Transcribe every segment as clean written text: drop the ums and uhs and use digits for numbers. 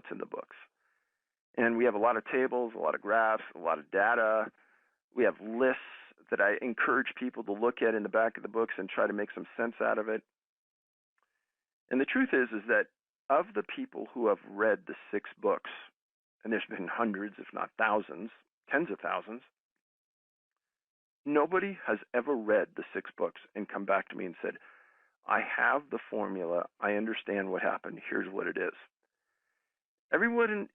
what's in the books. And we have a lot of tables, a lot of graphs, a lot of data. We have lists that I encourage people to look at in the back of the books and try to make some sense out of it. And the truth is that of the people who have read the 6 books, and there's been hundreds, if not thousands, tens of thousands, nobody has ever read the 6 books and come back to me and said, I have the formula. I understand what happened. Here's what it is. Everyone,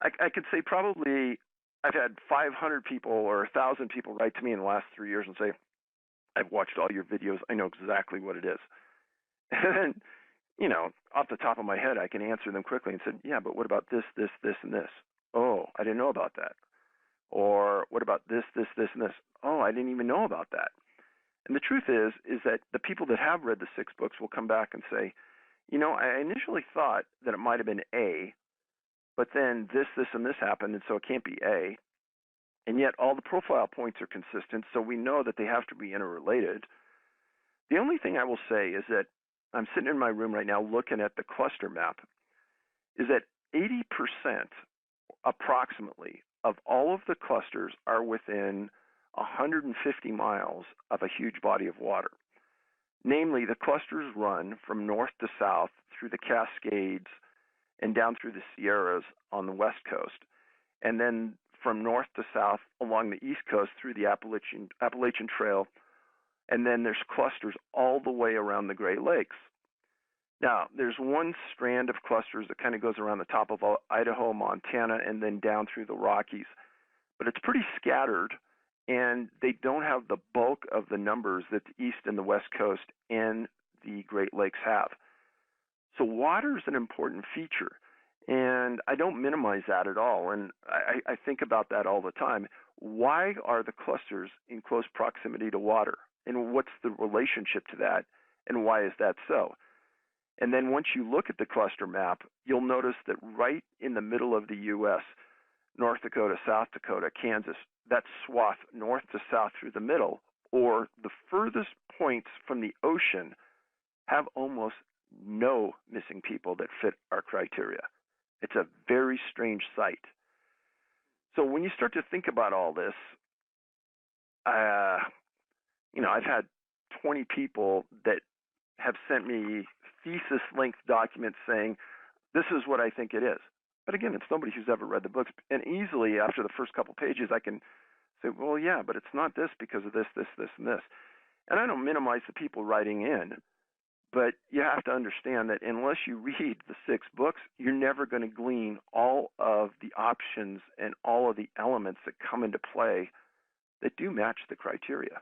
I could say probably I've had 500 people or 1,000 people write to me in the last 3 years and say, I've watched all your videos. I know exactly what it is. And, off the top of my head, I can answer them quickly and say, yeah, but what about this, this, this, and this? Oh, I didn't know about that. Or what about this, this, this, and this? Oh, I didn't even know about that. And the truth is that the people that have read the 6 books will come back and say, I initially thought that it might have been A, but then this, this, and this happened, and so it can't be A. And yet all the profile points are consistent, so we know that they have to be interrelated. The only thing I will say is that I'm sitting in my room right now looking at the cluster map, is that 80% approximately of all of the clusters are within 150 miles of a huge body of water. Namely, the clusters run from north to south through the Cascades and down through the Sierras on the west coast, and then from north to south along the east coast through the Appalachian Trail, and then there's clusters all the way around the Great Lakes. Now, there's one strand of clusters that kind of goes around the top of Idaho, Montana, and then down through the Rockies. But it's pretty scattered, and they don't have the bulk of the numbers that the East and the West Coast and the Great Lakes have. So water is an important feature, and I don't minimize that at all, and I think about that all the time. Why are the clusters in close proximity to water, and what's the relationship to that, and why is that so? And then once you look at the cluster map, you'll notice that right in the middle of the U.S., North Dakota, South Dakota, Kansas, that swath north to south through the middle, or the furthest points from the ocean, have almost no missing people that fit our criteria. It's a very strange sight. So when you start to think about all this, I've had 20 people that have sent me thesis-length documents saying, this is what I think it is. But again, it's somebody who's ever read the books. And easily, after the first couple pages, I can say, well, yeah, but it's not this because of this, this, this, and this. And I don't minimize the people writing in, but you have to understand that unless you read the 6 books, you're never going to glean all of the options and all of the elements that come into play that do match the criteria.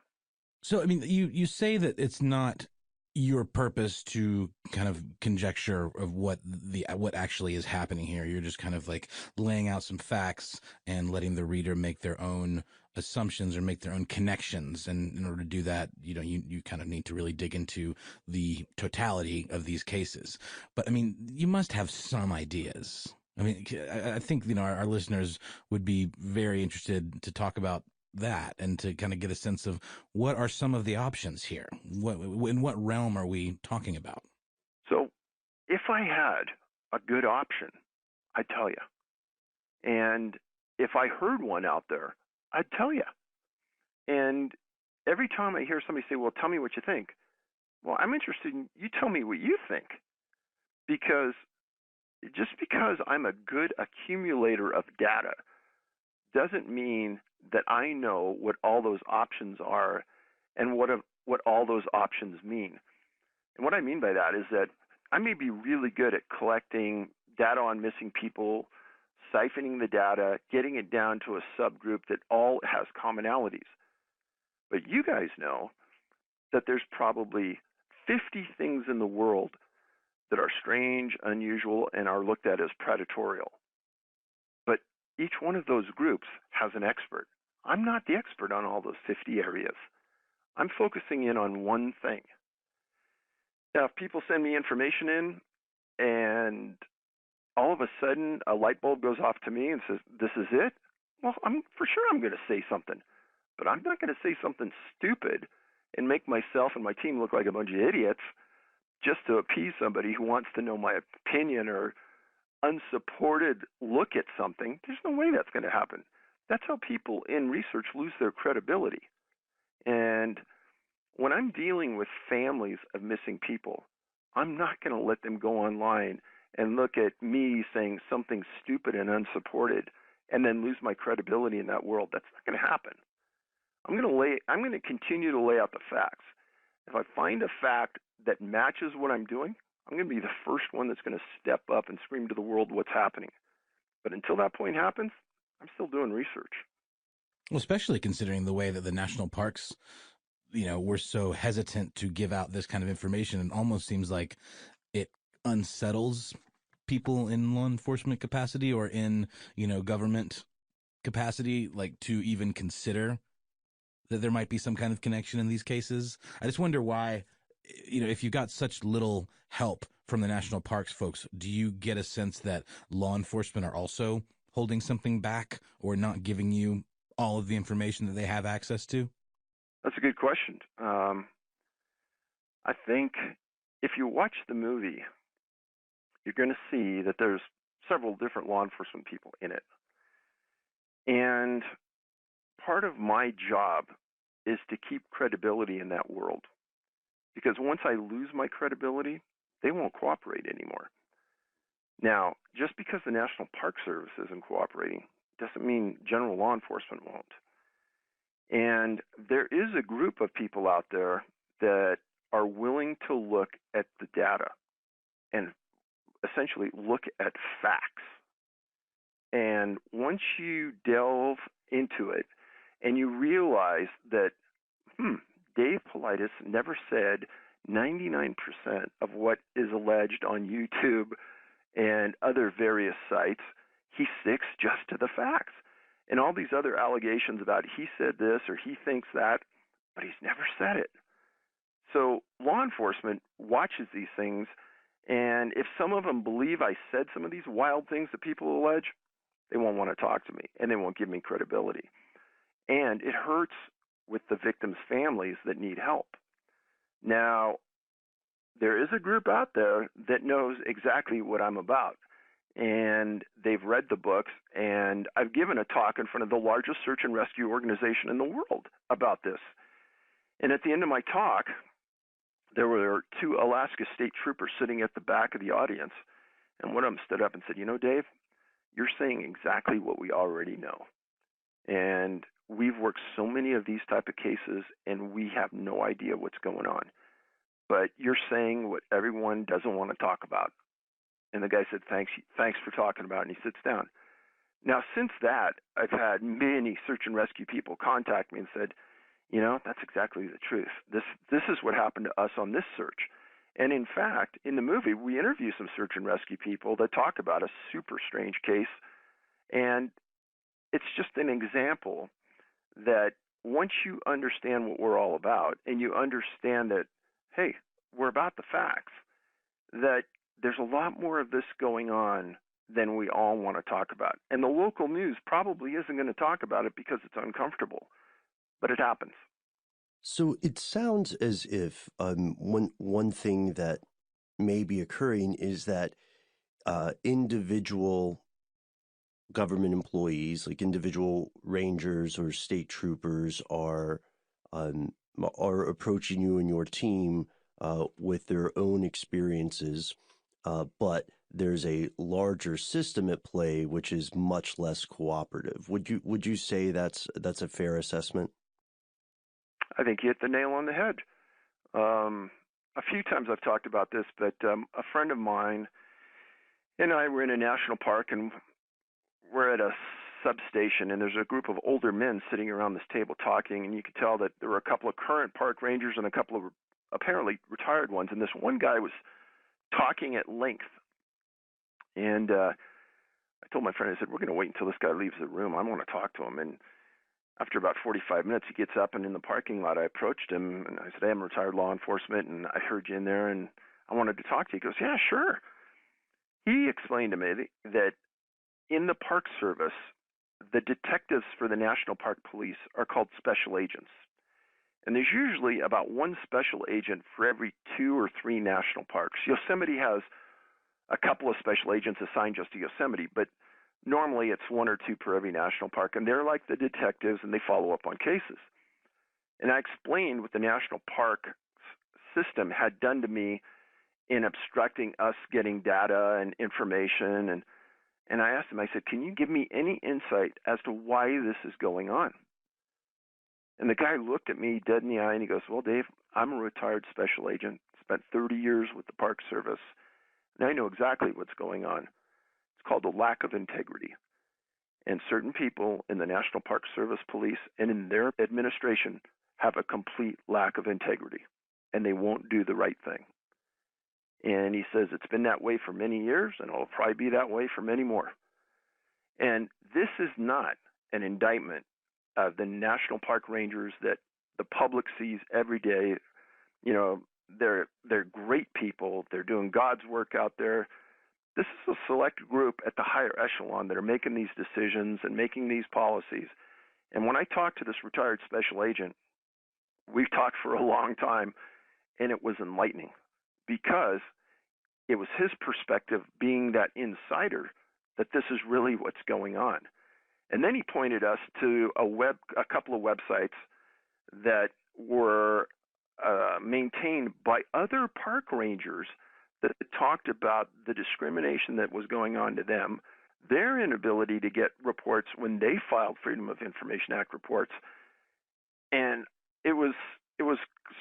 So, I mean, you say that it's not your purpose to kind of conjecture of what actually is happening here. You're just kind of like laying out some facts and letting the reader make their own assumptions or make their own connections. And in order to do that, you kind of need to really dig into the totality of these cases. But I mean, you must have some ideas. I mean, I think, our listeners would be very interested to talk about that and to kind of get a sense of what are some of the options here. In what realm are we talking about? So if I had a good option, I'd tell you. And if I heard one out there, I'd tell you. And every time I hear somebody say, well, tell me what you think. Well, I'm interested in you tell me what you think. Because just because I'm a good accumulator of data doesn't mean that I know what all those options are and what all those options mean. And what I mean by that is that I may be really good at collecting data on missing people, siphoning the data, getting it down to a subgroup that all has commonalities. But you guys know that there's probably 50 things in the world that are strange, unusual, and are looked at as predatorial. But each one of those groups has an expert. I'm not the expert on all those 50 areas. I'm focusing in on one thing. Now, if people send me information in and all of a sudden a light bulb goes off to me and says, this is it, well, for sure I'm going to say something. But I'm not going to say something stupid and make myself and my team look like a bunch of idiots just to appease somebody who wants to know my opinion or unsupported look at something, there's no way that's going to happen. That's how people in research lose their credibility. And when I'm dealing with families of missing people, I'm not going to let them go online and look at me saying something stupid and unsupported and then lose my credibility in that world. That's not going to happen. I'm going to continue to lay out the facts. If I find a fact that matches what I'm doing, I'm going to be the first one that's going to step up and scream to the world what's happening. But until that point happens, I'm still doing research. Well, especially considering the way that the national parks, were so hesitant to give out this kind of information. It almost seems like it unsettles people in law enforcement capacity or in, government capacity, like to even consider that there might be some kind of connection in these cases. I just wonder why, if you got such little help from the national parks folks, do you get a sense that law enforcement are also holding something back or not giving you all of the information that they have access to? That's a good question. I think if you watch the movie, you're going to see that there's several different law enforcement people in it. And part of my job is to keep credibility in that world. Because once I lose my credibility, they won't cooperate anymore. Now, just because the National Park Service isn't cooperating doesn't mean general law enforcement won't. And there is a group of people out there that are willing to look at the data and essentially look at facts. And once you delve into it and you realize that, Dave Paulides never said 99% of what is alleged on YouTube and other various sites, he sticks just to the facts. And all these other allegations about he said this or he thinks that, but he's never said it. So law enforcement watches these things, and if some of them believe I said some of these wild things that people allege, they won't want to talk to me, and they won't give me credibility. And it hurts with the victims' families that need help. Now, there is a group out there that knows exactly what I'm about, and they've read the books, and I've given a talk in front of the largest search and rescue organization in the world about this. And at the end of my talk, there were two Alaska State Troopers sitting at the back of the audience, and one of them stood up and said, Dave, you're saying exactly what we already know. And we've worked so many of these type of cases, and we have no idea what's going on. But you're saying what everyone doesn't want to talk about. And the guy said, thanks for talking about it, and he sits down. Now, since that, I've had many search and rescue people contact me and said, that's exactly the truth. This is what happened to us on this search. And in fact, in the movie, we interview some search and rescue people that talk about a super strange case. And it's just an example that once you understand what we're all about and you understand that, hey, we're about the facts, that there's a lot more of this going on than we all want to talk about. And the local news probably isn't going to talk about it because it's uncomfortable, but it happens. So it sounds as if one thing that may be occurring is that individual government employees, like individual rangers or state troopers, are approaching you and your team with their own experiences, but there's a larger system at play which is much less cooperative. Would you say that's a fair assessment? I think you hit the nail on the head. A few times I've talked about this, but a friend of mine and I were in a national park, and we're at a substation, and there's a group of older men sitting around this table talking, and you could tell that there were a couple of current park rangers and a couple of apparently retired ones, and this one guy was talking at length. And I told my friend, I said, we're going to wait until this guy leaves the room. I want to talk to him. And after about 45 minutes, he gets up, and in the parking lot, I approached him, and I said, hey, I'm retired law enforcement, and I heard you in there, and I wanted to talk to you. He goes, yeah, sure. He explained to me that in the Park Service, the detectives for the National Park Police are called special agents. And there's usually about one special agent for every 2 or 3 national parks. Yosemite has a couple of special agents assigned just to Yosemite, but normally it's one or two per every national park, and they're like the detectives, and they follow up on cases. And I explained what the national park system had done to me in obstructing us getting data and information. And I asked him, I said, can you give me any insight as to why this is going on? And the guy looked at me dead in the eye, and he goes, well, Dave, I'm a retired special agent, spent 30 years with the Park Service, and I know exactly what's going on. It's called the lack of integrity. And certain people in the National Park Service Police and in their administration have a complete lack of integrity, and they won't do the right thing. And he says it's been that way for many years, and it'll probably be that way for many more. And this is not an indictment of the national park rangers that the public sees every day. You know, they're great people. They're doing God's work out there. This is a select group at the higher echelon that are making these decisions and making these policies. And when I talked to this retired special agent, we've talked for a long time, and it was enlightening because it was his perspective, being that insider, that this is really what's going on. And then he pointed us to a couple of websites that were maintained by other park rangers that talked about the discrimination that was going on to them, their inability to get reports when they filed Freedom of Information Act reports. And it was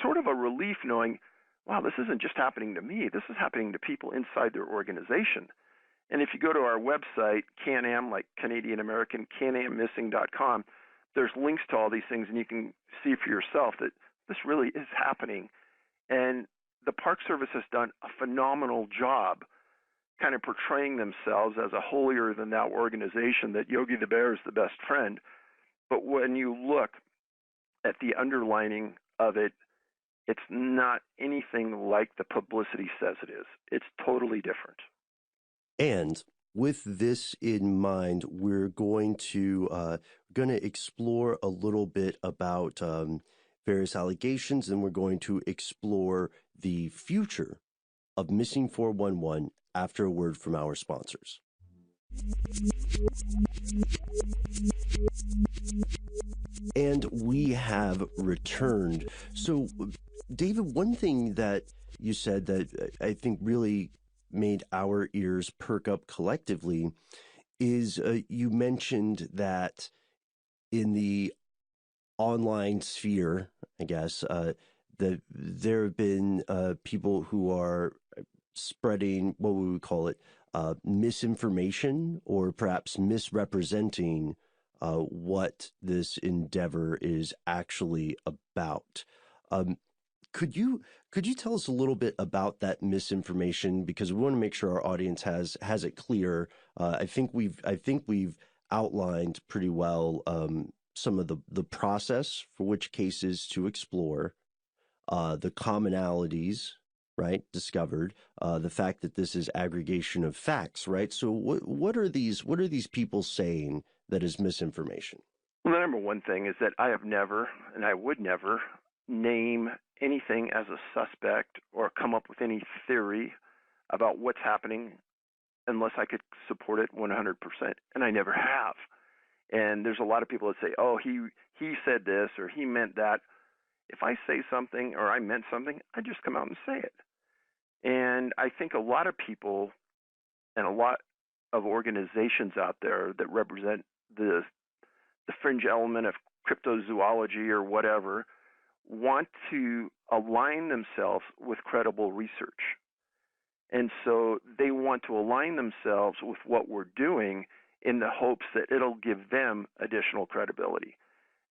sort of a relief knowing, wow, this isn't just happening to me. This is happening to people inside their organization. And if you go to our website, Can-Am, like Canadian American, canammissing.com, there's links to all these things, and you can see for yourself that this really is happening. And the Park Service has done a phenomenal job kind of portraying themselves as a holier-than-thou organization, that Yogi the Bear is the best friend. But when you look at the underlining of it, it's not anything like the publicity says it is. It's totally different. And with this in mind, we're going to explore a little bit about various allegations, and we're going to explore the future of Missing 411 after a word from our sponsors. And we have returned. So, David, one thing that you said that I think really made our ears perk up collectively is you mentioned that in the online sphere, I guess, that there have been people who are spreading, what we would call it, misinformation, or perhaps misrepresenting what this endeavor is actually about. Could you tell us a little bit about that misinformation, because we want to make sure our audience has it clear. I think we've outlined pretty well some of the process for which cases to explore, the commonalities, right, discovered, the fact that this is aggregation of facts, right? So what are these people saying that is misinformation? Well, the number one thing is that I have never, and I would never, name anything as a suspect or come up with any theory about what's happening unless I could support it 100%, and I never have. And there's a lot of people that say, oh, he said this or he meant that. If I say something or I meant something, I just come out and say it. And I think a lot of people and a lot of organizations out there that represent the fringe element of cryptozoology or whatever want to align themselves with credible research. And so they want to align themselves with what we're doing in the hopes that it'll give them additional credibility.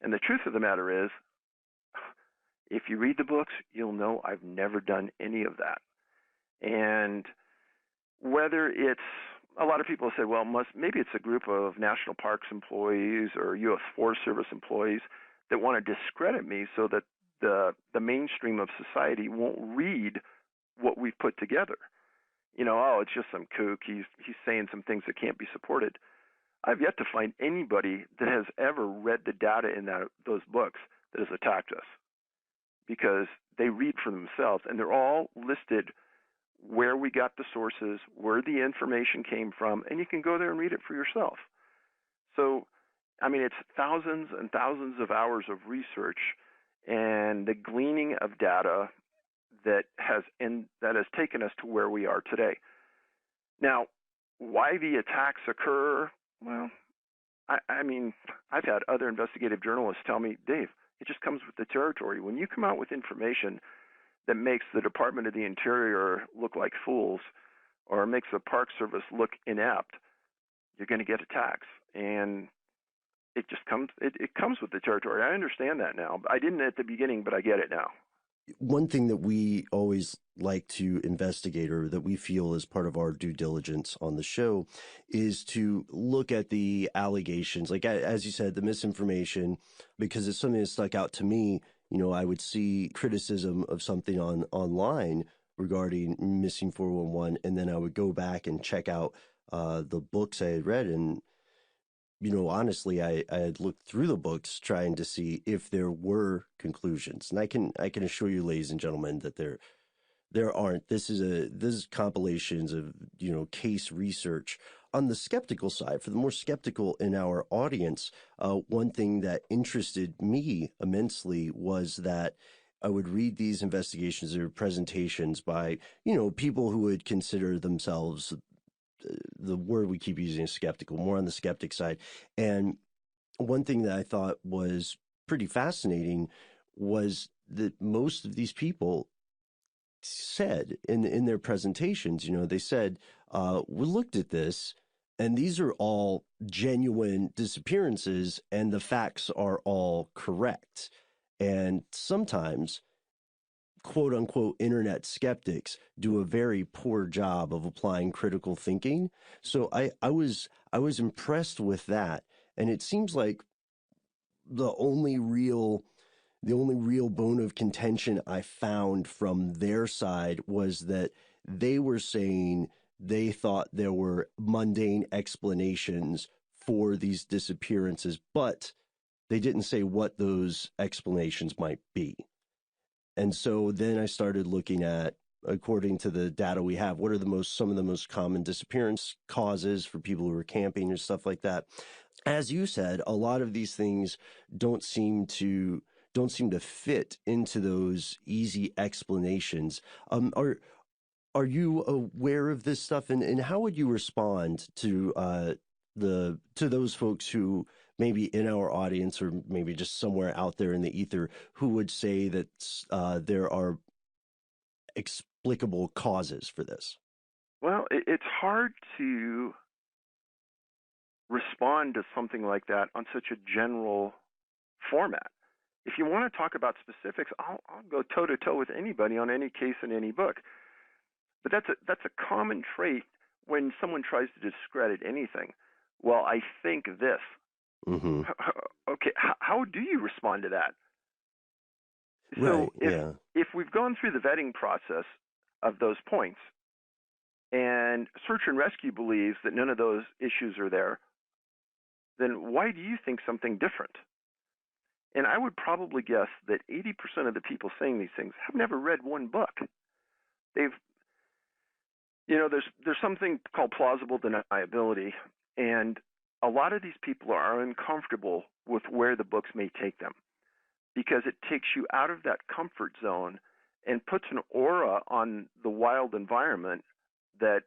And the truth of the matter is, if you read the books, you'll know I've never done any of that. And whether it's, a lot of people say, well, maybe it's a group of National Parks employees or U.S. Forest Service employees that want to discredit me so that the mainstream of society won't read what we've put together. You know, oh, it's just some kook. He's saying some things that can't be supported. I've yet to find anybody that has ever read the data in those books that has attacked us, because they read for themselves, and they're all listed where we got the sources, where the information came from, and you can go there and read it for yourself. So, I mean, it's thousands and thousands of hours of research and the gleaning of data that has taken us to where we are today. Now, why the attacks occur? Well, I mean, I've had other investigative journalists tell me, Dave, it just comes with the territory. When you come out with information that makes the Department of the Interior look like fools or makes the Park Service look inept, you're going to get attacks. And it just comes with the territory. I understand that now. I didn't at the beginning, but I get it now. One thing that we always like to investigate, or that we feel is part of our due diligence on the show, is to look at the allegations, like as you said, the misinformation, because it's something that stuck out to me. You know, I would see criticism of something online regarding missing 411, and then I would go back and check out the books I had read, and honestly, I had looked through the books trying to see if there were conclusions, and I can assure you, ladies and gentlemen, that there aren't. This is compilations of case research. On the skeptical side, for the more skeptical in our audience, one thing that interested me immensely was that I would read these investigations or presentations by people who would consider themselves, the word we keep using is skeptical, more on the skeptic side. And one thing that I thought was pretty fascinating was that most of these people said in their presentations, they said, we looked at this and these are all genuine disappearances and the facts are all correct. And sometimes quote unquote internet skeptics do a very poor job of applying critical thinking. So I was impressed with that. And it seems like the only real bone of contention I found from their side was that they were saying they thought there were mundane explanations for these disappearances, but they didn't say what those explanations might be. And so then I started looking at, according to the data we have, what are some of the most common disappearance causes for people who are camping and stuff like that. As you said, a lot of these things don't seem to fit into those easy explanations. Are you aware of this stuff, and how would you respond to those folks who maybe in our audience or maybe just somewhere out there in the ether who would say that there are explicable causes for this? Well, it's hard to respond to something like that on such a general format. If you want to talk about specifics, I'll go toe to toe with anybody on any case in any book. But that's a common trait when someone tries to discredit anything. Well, I think this. Mm-hmm. Okay, how do you respond to that? Right, So if we've gone through the vetting process of those points, and search and rescue believes that none of those issues are there, then why do you think something different? And I would probably guess that 80% of the people saying these things have never read one book. There's something called plausible deniability, and a lot of these people are uncomfortable with where the books may take them because it takes you out of that comfort zone and puts an aura on the wild environment that,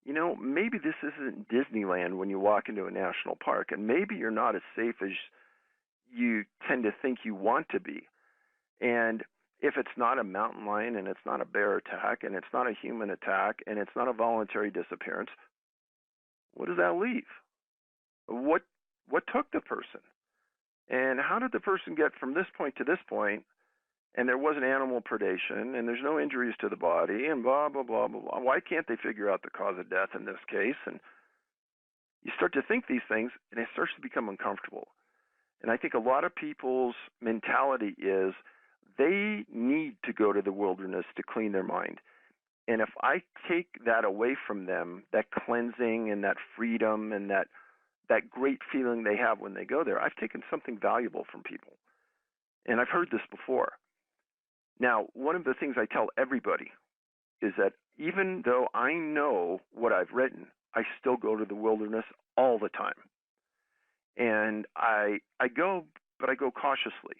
maybe this isn't Disneyland when you walk into a national park, and maybe you're not as safe as you tend to think you want to be. And if it's not a mountain lion and it's not a bear attack and it's not a human attack and it's not a voluntary disappearance, what does that leave? What took the person? And how did the person get from this point to this point? And there wasn't animal predation, and there's no injuries to the body, and blah, blah, blah, blah, blah. Why can't they figure out the cause of death in this case? And you start to think these things, and it starts to become uncomfortable. And I think a lot of people's mentality is they need to go to the wilderness to clean their mind. And if I take that away from them, that cleansing and that freedom and that great feeling they have when they go there, I've taken something valuable from people. And I've heard this before. Now, one of the things I tell everybody is that even though I know what I've written, I still go to the wilderness all the time. And I go, but I go cautiously.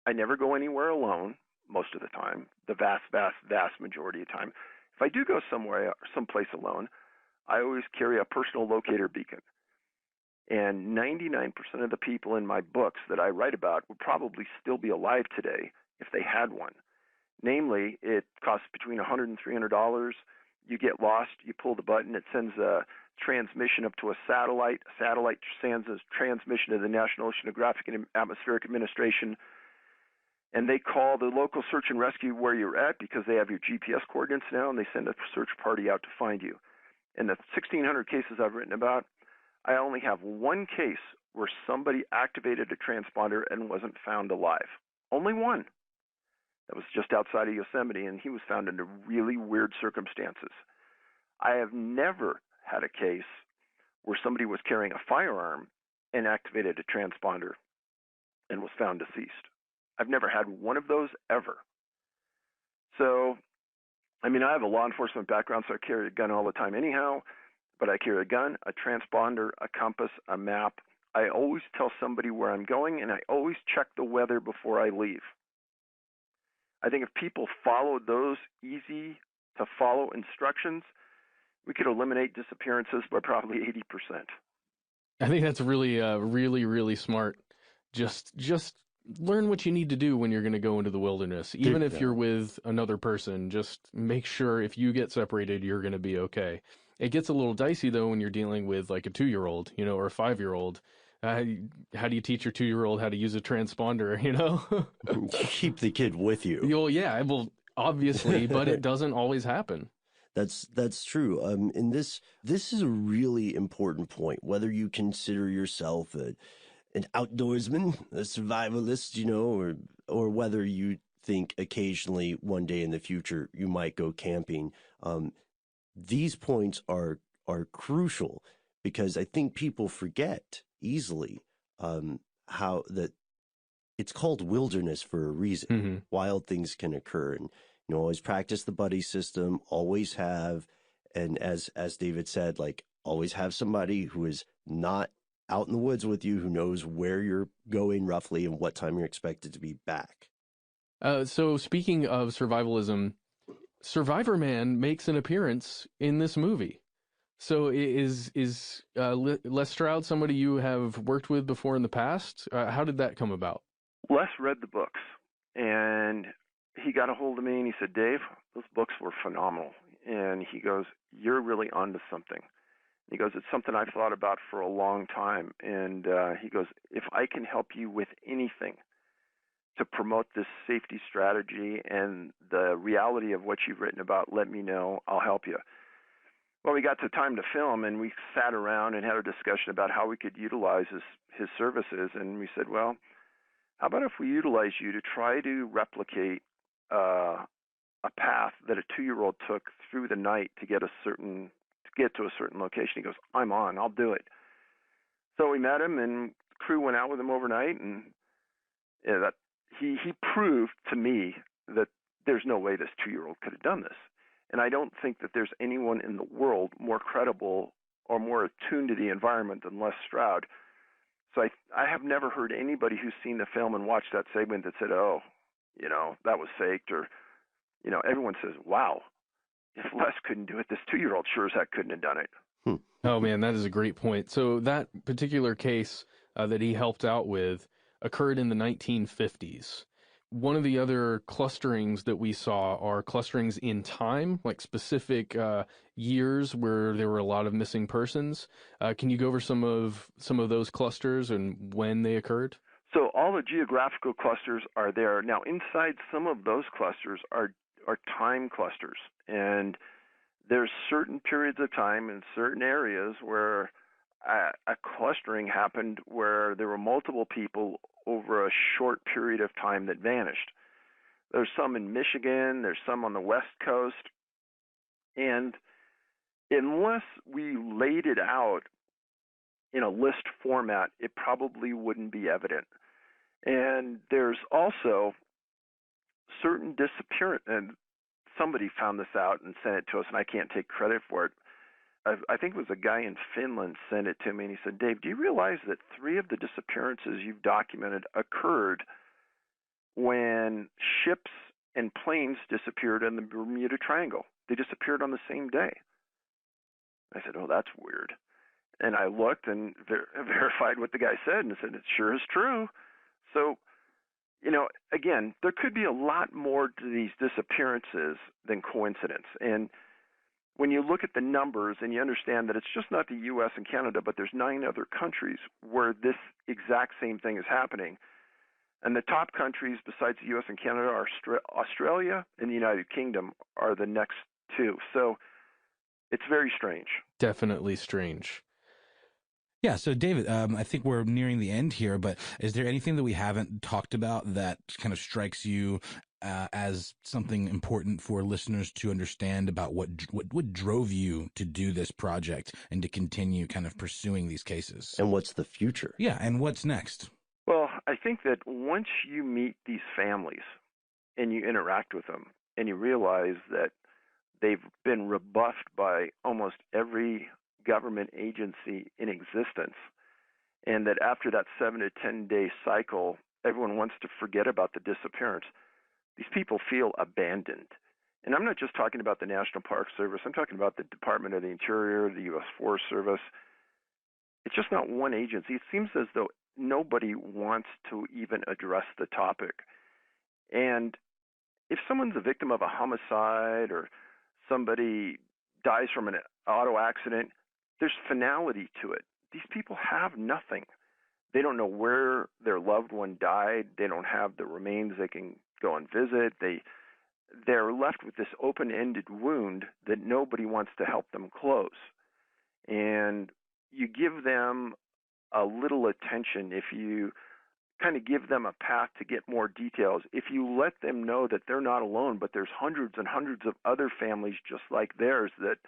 I never go anywhere alone most of the time, the vast majority of the time. If I do go someplace alone, I always carry a personal locator beacon. And 99% of the people in my books that I write about would probably still be alive today if they had one. Namely, it costs between $100 and $300. You get lost, you pull the button, it sends a transmission up to a satellite. A satellite sends a transmission to the National Oceanographic and Atmospheric Administration, and they call the local search and rescue where you're at because they have your GPS coordinates now, and they send a search party out to find you. In the 1,600 cases I've written about, I only have one case where somebody activated a transponder and wasn't found alive. Only one. That was just outside of Yosemite, and he was found under really weird circumstances. I have never had a case where somebody was carrying a firearm and activated a transponder and was found deceased. I've never had one of those ever. So, I mean, I have a law enforcement background, so I carry a gun all the time anyhow, but I carry a gun, a transponder, a compass, a map. I always tell somebody where I'm going, and I always check the weather before I leave. I think if people followed those easy to follow instructions, we could eliminate disappearances by probably 80%. I think that's really, really smart. Just learn what you need to do when you're going to go into the wilderness. Even if you're with another person, just make sure if you get separated, you're going to be okay. It gets a little dicey though when you're dealing with like a 2-year-old, or a 5-year-old. How do you teach your 2-year-old how to use a transponder, Keep the kid with you. Well, yeah, well, obviously, but it doesn't always happen. That's true. And this is a really important point. Whether you consider yourself an outdoorsman, a survivalist, or whether you think occasionally one day in the future you might go camping. These points are crucial because I think people forget easily how that it's called wilderness for a reason. Mm-hmm. Wild things can occur, and always practice the buddy system. Always have, and as David said, like always have somebody who is not out in the woods with you, who knows where you're going roughly and what time you're expected to be back. So speaking of survivalism, Survivor Man makes an appearance in this movie. So is Les Stroud somebody you have worked with before in the past? How did that come about? Les read the books, and he got a hold of me, and he said, Dave, those books were phenomenal. And he goes, you're really onto something. He goes, it's something I've thought about for a long time. And he goes, if I can help you with anything to promote this safety strategy and the reality of what you've written about, let me know. I'll help you. Well, we got to time to film, and we sat around and had a discussion about how we could utilize his services. And we said, well, how about if we utilize you to try to replicate a path that a 2-year-old took through the night to get to a certain location? He goes, I'm on. I'll do it. So we met him, and the crew went out with him overnight, and that he proved to me that there's no way this 2-year-old could have done this. And I don't think that there's anyone in the world more credible or more attuned to the environment than Les Stroud. So I have never heard anybody who's seen the film and watched that segment that said, oh, that was faked, or, everyone says, wow, if Les couldn't do it, this 2-year-old sure as heck couldn't have done it. Oh man, that is a great point. So that particular case that he helped out with occurred in the 1950s. One of the other clusterings that we saw are clusterings in time, like specific years where there were a lot of missing persons. Can you go over some of those clusters and when they occurred? So all the geographical clusters are there. Now, inside some of those clusters are time clusters, and there's certain periods of time in certain areas where a clustering happened where there were multiple people over a short period of time that vanished. There's some in Michigan, there's some on the West Coast, and unless we laid it out in a list format, it probably wouldn't be evident. And there's also certain somebody found this out and sent it to us, and I can't take credit for it. I think it was a guy in Finland sent it to me, and he said, Dave, do you realize that 3 of the disappearances you've documented occurred when ships and planes disappeared in the Bermuda Triangle? They disappeared on the same day. I said, oh, that's weird. And I looked and verified what the guy said and said, it sure is true. So, again, there could be a lot more to these disappearances than coincidence. And when you look at the numbers and you understand that it's just not the U.S. and Canada, but there's 9 other countries where this exact same thing is happening. And the top countries besides the U.S. and Canada are Australia and the United Kingdom are the next 2. So it's very strange. Definitely strange. Yeah, so David, I think we're nearing the end here, but is there anything that we haven't talked about that kind of strikes you as something important for listeners to understand about what drove you to do this project and to continue kind of pursuing these cases? And what's the future? Yeah, and what's next? Well, I think that once you meet these families and you interact with them and you realize that they've been rebuffed by almost every government agency in existence, and that after that 7 to 10 day cycle, everyone wants to forget about the disappearance. These people feel abandoned. And I'm not just talking about the National Park Service. I'm talking about the Department of the Interior, the U.S. Forest Service. It's just not one agency. It seems as though nobody wants to even address the topic. And if someone's a victim of a homicide or somebody dies from an auto accident, there's finality to it. These people have nothing. They don't know where their loved one died. They don't have the remains they can go and visit. They're left with this open-ended wound that nobody wants to help them close. And you give them a little attention if you kind of give them a path to get more details. If you let them know that they're not alone, but there's hundreds and hundreds of other families just like theirs that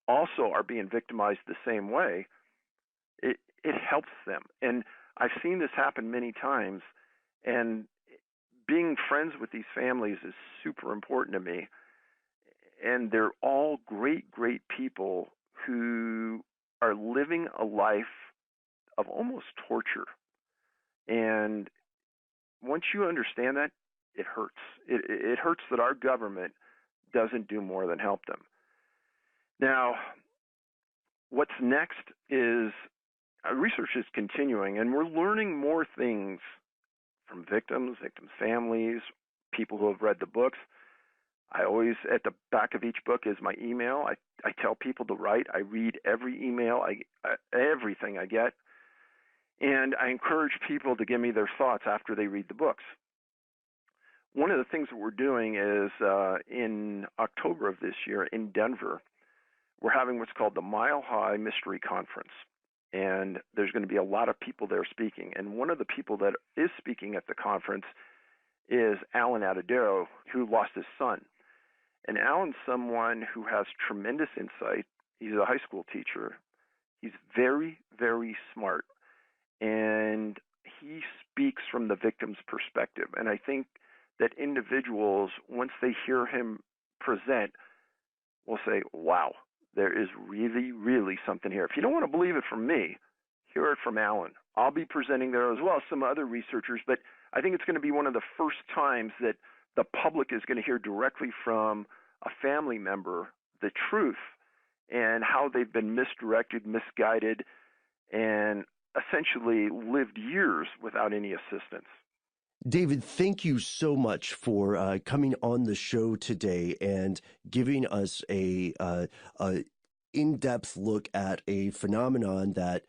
also are being victimized the same way, it helps them. And I've seen this happen many times, and being friends with these families is super important to me. And they're all great, great people who are living a life of almost torture. And once you understand that, it hurts. It hurts that our government doesn't do more than help them. Now, what's next is research is continuing, and we're learning more things from victims' families, people who have read the books. I always, at the back of each book is my email. I tell people to write. I read every email, everything I get. And I encourage people to give me their thoughts after they read the books. One of the things that we're doing is in October of this year in Denver, we're having what's called the Mile High Mystery Conference. And there's going to be a lot of people there speaking. And one of the people that is speaking at the conference is Alan Adadero, who lost his son. And Alan's someone who has tremendous insight. He's a high school teacher. He's very, very smart. And he speaks from the victim's perspective. And I think that individuals, once they hear him present, will say, wow, there is really, really something here. If you don't want to believe it from me, hear it from Alan. I'll be presenting there as well as some other researchers, but I think it's going to be one of the first times that the public is going to hear directly from a family member the truth and how they've been misdirected, misguided, and essentially lived years without any assistance. David, thank you so much for coming on the show today and giving us a in-depth look at a phenomenon that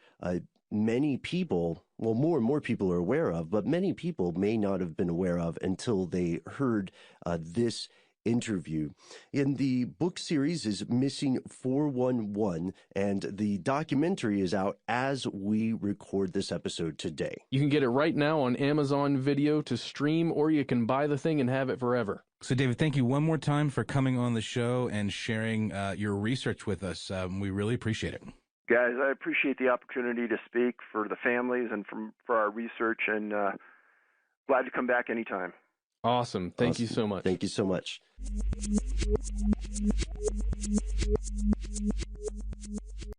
many people, well, more and more people are aware of, but many people may not have been aware of until they heard this interview. And the book series is Missing 411, and the documentary is out as we record this episode today. You can get it right now on Amazon Video to stream, or you can buy the thing and have it forever. So, David, thank you one more time for coming on the show and sharing your research with us. We really appreciate it. Guys, I appreciate the opportunity to speak for the families and for our research, and glad to come back anytime. Awesome. Thank you so much. Thank you so much.